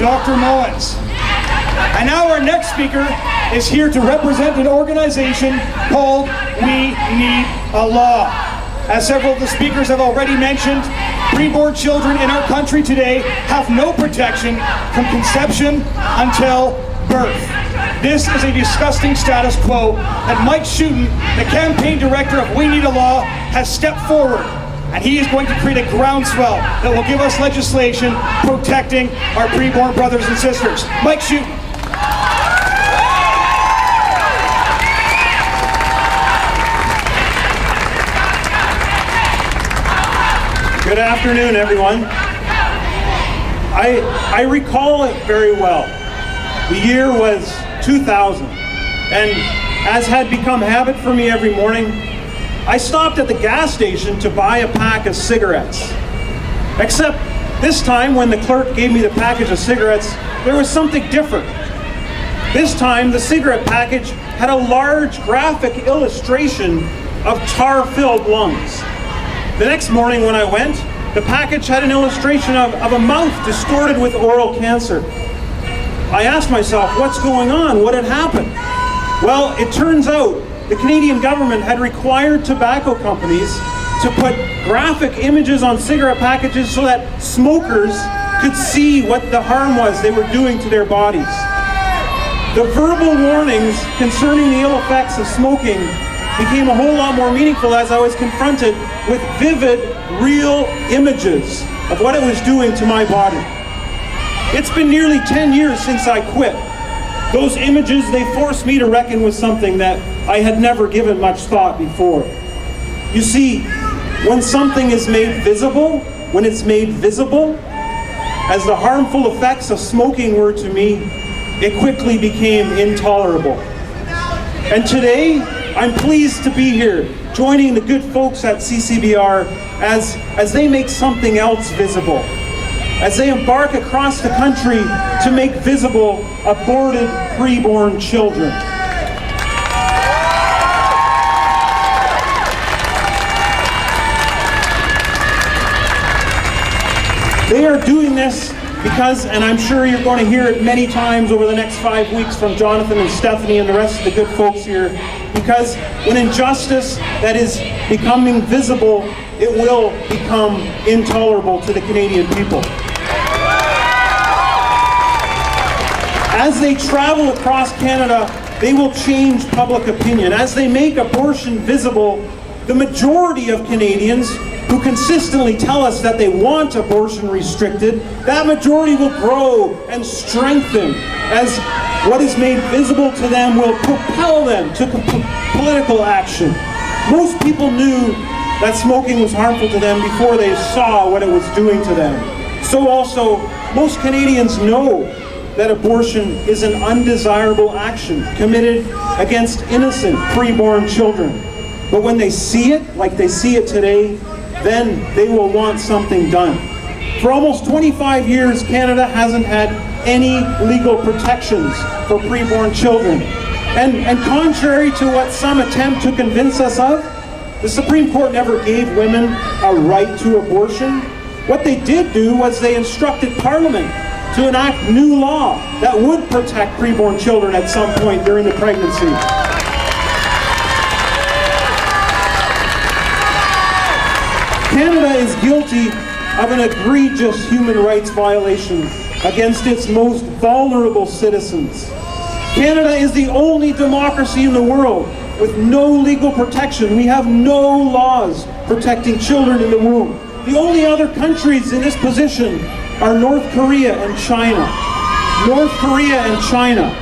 Dr. Mullins. And now our next speaker is here to represent an organization called Weneedalaw. As several of the speakers have already mentioned, preborn children in our country today have no protection from conception until birth. This is a disgusting status quo, and Mike Schouten, the campaign director of Weneedalaw, has stepped forward, and he is going to create a groundswell that will give us legislation protecting our preborn brothers and sisters. Mike Schouten. Good afternoon, everyone. I recall it very well. The year was 2000, and as had become habit for me every morning, I stopped at the gas station to buy a pack of cigarettes. Except this time, when the clerk gave me the package of cigarettes, there was something different. This time, the cigarette package had a large graphic illustration of tar-filled lungs. The next morning when I went, the package had an illustration of a mouth distorted with oral cancer. I asked myself, what's going on? What had happened? Well, it turns out the Canadian government had required tobacco companies to put graphic images on cigarette packages so that smokers could see what the harm was they were doing to their bodies. The verbal warnings concerning the ill effects of smoking became a whole lot more meaningful as I was confronted with vivid, real images of what it was doing to my body. It's been nearly 10 years since I quit. Those images, they forced me to reckon with something that I had never given much thought before. You see, when something is made visible, as the harmful effects of smoking were to me, it quickly became intolerable. And today, I'm pleased to be here, joining the good folks at CCBR as they make something else visible, as they embark across the country to make visible aborted preborn children. They are doing this because, and I'm sure you're going to hear it many times over the next 5 weeks from Jonathan and Stephanie and the rest of the good folks here, because when injustice that is becoming visible, it will become intolerable to the Canadian people. As they travel across Canada, they will change public opinion. As they make abortion visible, the majority of Canadians who consistently tell us that they want abortion restricted, that majority will grow and strengthen as what is made visible to them will propel them to political action. Most people knew that smoking was harmful to them before they saw what it was doing to them. So also, most Canadians know that abortion is an undesirable action committed against innocent preborn children. But when they see it, like they see it today, then they will want something done. For almost 25 years, Canada hasn't had any legal protections for preborn children. And contrary to what some attempt to convince us of, the Supreme Court never gave women a right to abortion. What they did do was they instructed Parliament to enact new law that would protect preborn children at some point during the pregnancy. Canada is guilty of an egregious human rights violation against its most vulnerable citizens. Canada is the only democracy in the world with no legal protection. We have no laws protecting children in the womb. The only other countries in this position are North Korea and China. North Korea and China,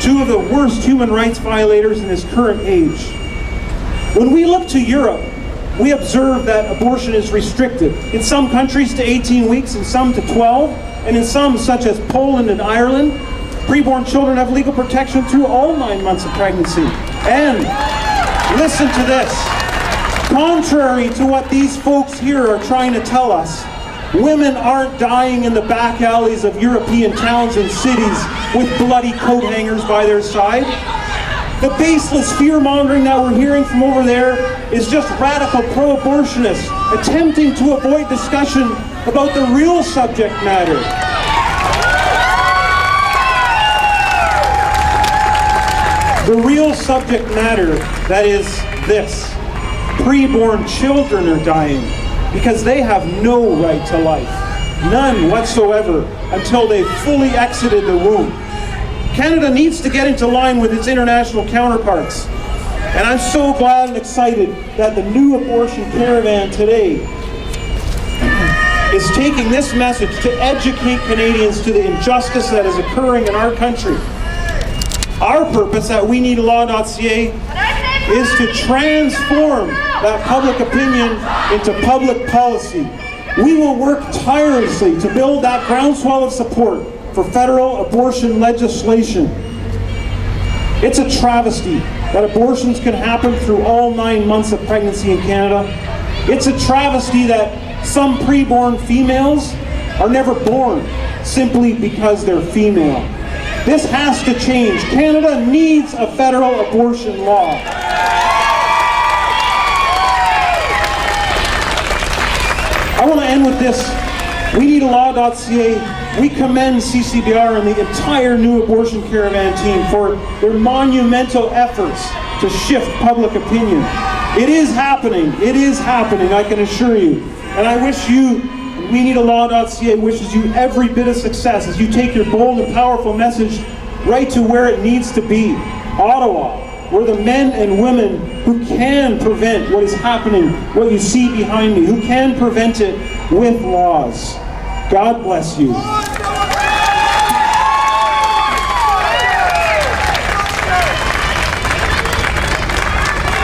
two of the worst human rights violators in this current age. When we look to Europe, we observe that abortion is restricted. In some countries to 18 weeks, in some to 12, and in some, such as Poland and Ireland, preborn children have legal protection through all 9 months of pregnancy. And listen to this. Contrary to what these folks here are trying to tell us, women aren't dying in the back alleys of European towns and cities with bloody coat hangers by their side. The baseless fear-mongering that we're hearing from over there is just radical pro-abortionists attempting to avoid discussion about the real subject matter. The real subject matter, that is this: preborn children are dying because they have no right to life, none whatsoever, until they've fully exited the womb. Canada needs to get into line with its international counterparts. And I'm so glad and excited that the new Abortion Caravan today is taking this message to educate Canadians to the injustice that is occurring in our country. Our purpose at Weneedalaw.ca is to transform that public opinion into public policy. We will work tirelessly to build that groundswell of support for federal abortion legislation. It's a travesty that abortions can happen through all 9 months of pregnancy in Canada. It's a travesty that some preborn females are never born simply because they're female. This has to change. Canada needs a federal abortion law. I want to end with this. Weneedalaw.ca, we commend CCBR and the entire new Abortion Caravan team for their monumental efforts to shift public opinion. It is happening, I can assure you. And I wish you, Weneedalaw.ca wishes you every bit of success as you take your bold and powerful message right to where it needs to be, Ottawa, where the men and women who can prevent what is happening, what you see behind me, who can prevent it with laws. God bless you.